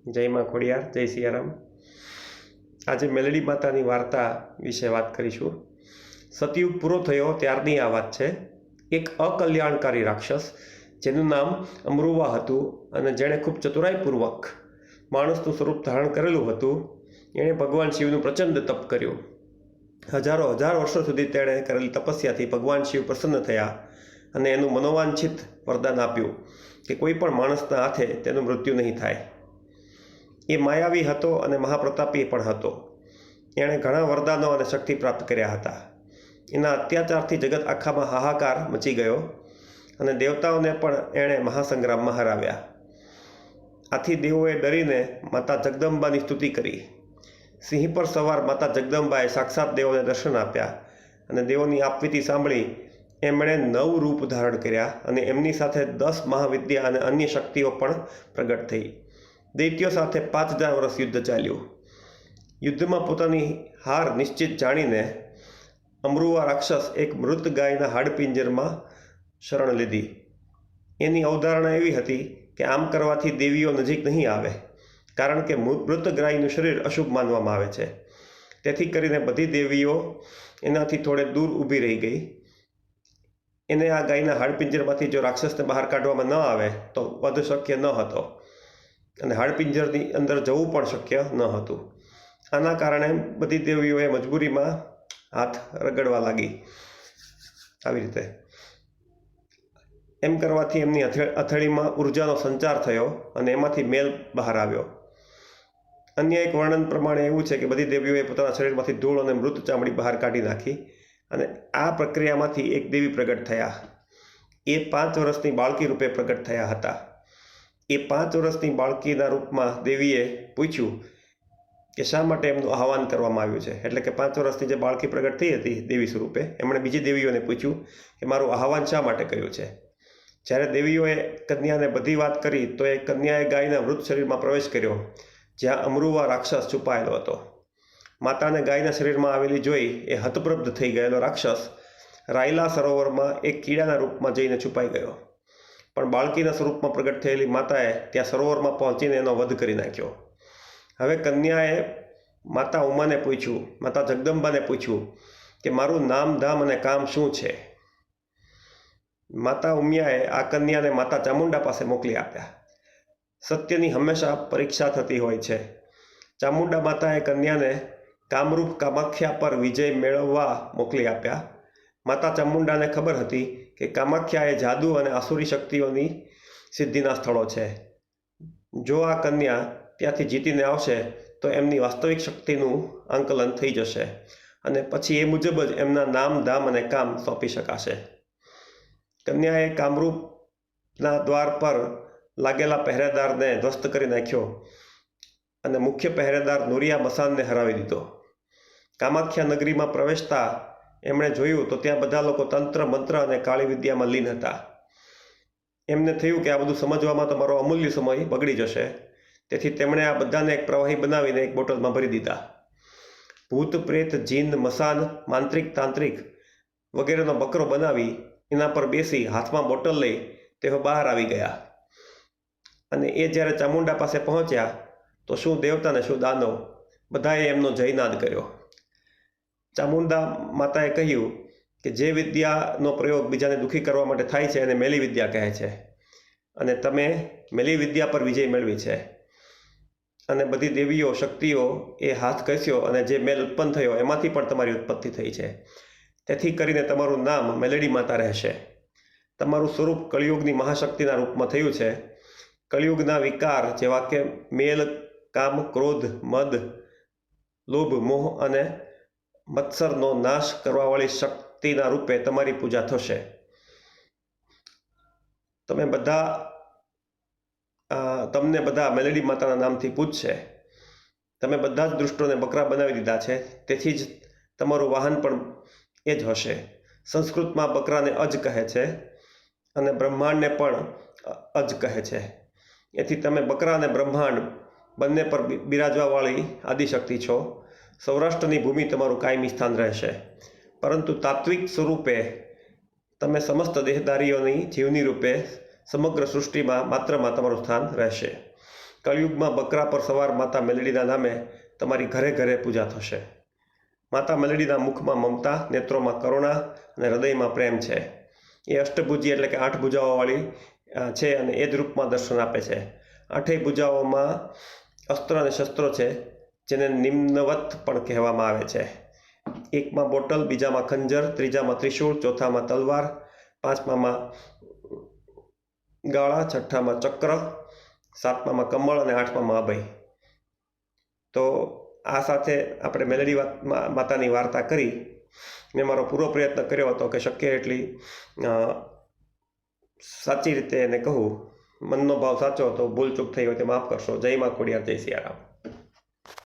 જય માં ખોડિયાર, જય સિયારામ। આજે મેલડી માતાની વાર્તા વિશે વાત કરીશું। સતયુગ પૂરો થયો ત્યારની આ વાત છે। એક અકલ્યાણકારી રાક્ષસ જેનું નામ અમરુવા હતું અને જેણે ખૂબ ચતુરાઈપૂર્વક માણસનું સ્વરૂપ ધારણ કરેલું હતું, એણે ભગવાન શિવનું પ્રચંડ તપ કર્યું। હજાર વર્ષો સુધી તેણે કરેલી તપસ્યાથી ભગવાન શિવ પ્રસન્ન થયા અને એનું મનોવાંછિત વરદાન આપ્યું કે કોઈ પણ માણસના હાથે તેનું મૃત્યુ નહીં થાય। એ માયાવી હતો અને મહાપ્રતાપી પણ હતો। એણે ઘણા વરદાનો અને શક્તિ પ્રાપ્ત કર્યા હતા। એના અત્યાચારથી જગત આખામાં હાહાકાર મચી ગયો અને દેવતાઓને પણ એણે મહાસંગ્રામમાં હરાવ્યા। આથી દેવોએ ડરીને માતા જગદંબાની સ્તુતિ કરી। સિંહ પર સવાર માતા જગદંબાએ સાક્ષાત દેવોને દર્શન આપ્યા અને દેવોની આપવીતી સાંભળી એમણે 9 રૂપ ધારણ કર્યા અને એમની સાથે 10 મહાવિદ્યા અને અન્ય શક્તિઓ પણ પ્રગટ થઈ। દૈત્યો સાથે 5000 વર્ષ યુદ્ધ ચાલ્યું। યુદ્ધમાં પોતાની હાર નિશ્ચિત જાણીને અમરુવા રાક્ષસ એક મૃત ગાયના હાડપિંજરમાં શરણ લીધી। એની અવધારણા એવી હતી કે આમ કરવાથી દેવીઓ નજીક નહીં આવે, કારણ કે મૃત ગાયનું શરીર અશુભ માનવામાં આવે છે। તેથી કરીને બધી દેવીઓ એનાથી થોડે દૂર ઊભી રહી ગઈ। એને આ ગાયના હાડપિંજરમાંથી જો રાક્ષસને બહાર કાઢવામાં ન આવે તો વધ શક્ય ન હતો અને હાડપિંજરની અંદર જવું પણ શક્ય ન હતું। આના કારણે બધી દેવીઓએ મજબૂરીમાં હાથ રગડવા લાગી। આવી રીતે એમ કરવાથી એમની હથેળીમાં ઉર્જાનો સંચાર થયો અને એમાંથી મેલ બહાર આવ્યો। અન્ય એક વર્ણન પ્રમાણે એવું છે કે બધી દેવીઓએ પોતાના શરીરમાંથી ધૂળ અને મૃત ચામડી બહાર કાઢી નાખી અને આ પ્રક્રિયામાંથી એક દેવી પ્રગટ થયા। એ 5 વર્ષની બાળકી રૂપે પ્રગટ થયા હતા। એ 5 વર્ષની બાળકીના રૂપમાં દેવીએ પૂછ્યું કે શા માટે એમનું આહવાન કરવામાં આવ્યું છે। એટલે કે 5 વર્ષની જે બાળકી પ્રગટ થઈ હતી દેવી સ્વરૂપે, એમણે બીજી દેવીઓને પૂછ્યું કે મારું આહવાન શા માટે કર્યું છે। જ્યારે દેવીઓએ કન્યાને બધી વાત કરી તો એ કન્યાએ ગાયના મૃત શરીરમાં પ્રવેશ કર્યો, જ્યાં અમરુવા રાક્ષસ છુપાયેલો હતો। માતાને ગાયના શરીરમાં આવેલી જોઈ એ હતપ્રભ થઈ ગયેલો રાક્ષસ રાયલા સરોવરમાં એક કીડાના રૂપમાં જઈને છુપાઈ ગયો, પણ બાળકીના સ્વરૂપમાં પ્રગટ થયેલી માતાએ ત્યાં સરોવરમાં પહોંચીને એનો વધ કરી નાખ્યો। હવે કન્યાએ માતા ઉમાને પૂછ્યું, માતા જગદંબાને પૂછ્યું કે મારું નામ ધામ અને કામ શું છે। માતા ઉમિયાએ આ કન્યાને માતા ચામુંડા પાસે મોકલી આપ્યા। સત્યની હંમેશા પરીક્ષા થતી હોય છે। ચામુંડા માતાએ કન્યાને કામરૂપ કામાખ્યા પર વિજય મેળવવા મોકલી આપ્યા। માતા ચામુંડાને ખબર હતી કે કામાખ્યા એ જાદુ અને આસુરી શક્તિઓની સિદ્ધિના સ્થળો છે। જો આ કન્યા ત્યાંથી જીતીને આવશે તો એમની વાસ્તવિક શક્તિનું આંકલન થઈ જશે અને પછી એ મુજબ જ એમના નામ ધામ અને કામ સોંપી શકાશે। કન્યાએ કામરૂપના દ્વાર પર લાગેલા પહેરેદારને ધ્વસ્ત કરી નાખ્યો અને મુખ્ય પહેરેદાર નુરિયા મસાનને હરાવી દીધો। કામાખ્યા નગરીમાં પ્રવેશતા એમણે જોયું તો ત્યાં બધા લોકો તંત્ર મંત્ર અને કાળી વિદ્યામાં લીન હતા। એમને થયું કે આ બધું સમજવામાં તો મારો અમૂલ્ય સમય બગડી જશે, તેથી તેમણે આ બધાને એક પ્રવાહી બનાવીને એક બોટલમાં ભરી દીધા। ભૂત પ્રેત જીન મસાન માંત્રિક તાંત્રિક વગેરેનો બકરો બનાવી એના પર બેસી હાથમાં બોટલ લઈ તેઓ બહાર આવી ગયા અને એ જ્યારે ચામુંડા પાસે પહોંચ્યા તો શું દેવતા ને શું દાનવ બધાએ એમનો જયનાદ કર્યો। ચામુંડા માતાએ કહ્યું કે જે વિદ્યાનો પ્રયોગ બીજાને દુઃખી કરવા માટે થાય છે એને મેલી વિદ્યા કહે છે અને તમે મેલી વિદ્યા પર વિજય મેળવી છે। અને બધી દેવીઓ શક્તિઓ એ હાથ ઘસ્યો અને જે મેલ ઉત્પન્ન થયો એમાંથી પણ તમારી ઉત્પત્તિ થઈ છે। તેથી કરીને તમારું નામ મેલડી માતા રહેશે। તમારું સ્વરૂપ કળિયુગની મહાશક્તિના રૂપમાં થયું છે। કળિયુગના વિકાર જેવા કે મેલ કામ ક્રોધ મદ લોભ મોહ અને મત્સરનો નાશ કરવાવાળી શક્તિના રૂપે તમારી પૂજા થશે। તમને બધા મેલડી માતાના નામથી પૂજશે। તમે બધા જ દુષ્ટોને બકરા બનાવી દીધા છે, તેથી જ તમારું વાહન પણ એ જ હશે। સંસ્કૃતમાં બકરાને અજ કહે છે અને બ્રહ્માંડને પણ અજ કહે છે। એથી તમે બકરા અને બ્રહ્માંડ બંને પર બિરાજવાવાળી આદિશક્તિ છો। સૌરાષ્ટ્રની ભૂમિ તમારું કાયમી સ્થાન રહેશે, પરંતુ તાત્વિક સ્વરૂપે તમે સમસ્ત દેહધારીઓની જીવની રૂપે સમગ્ર સૃષ્ટિમાં માત્રમાં તમારું સ્થાન રહેશે। કળિયુગમાં બકરા પર સવાર માતા મેલડીના નામે તમારી ઘરે ઘરે પૂજા થશે. માતા મેલડીના મુખમાં મમતા, નેત્રોમાં કરુણા અને હૃદયમાં પ્રેમ છે. એ અષ્ટભુજી એટલે કે 8 ભુજાઓવાળી છે અને એ જ રૂપમાં દર્શન આપે છે. 8 ભુજાઓમાં અસ્ત્ર અને શસ્ત્રો છે, જેને નિમ્નવત પણ કહેવામાં આવે છે. એકમાં બોટલ, બીજામાં ખંજર, ત્રીજામાં ત્રિશૂળ, ચોથામાં તલવાર, પાંચમામાં ગાળા, છઠ્ઠામાં ચક્ર, સાતમામાં કમળ અને આઠમામાં અભય. તો આ સાથે આપણે મેલડી માતાની વાર્તા કરી. મેં મારો પૂરો પ્રયત્ન કર્યો હતો કે શક્ય એટલી સાચી રીતે એને કહું. મનનો ભાવ સાચો હતો, ભૂલ ચૂક થઈ હોય તો માફ કરશો. જય મા ખોડિયાર, જય સિયારામ.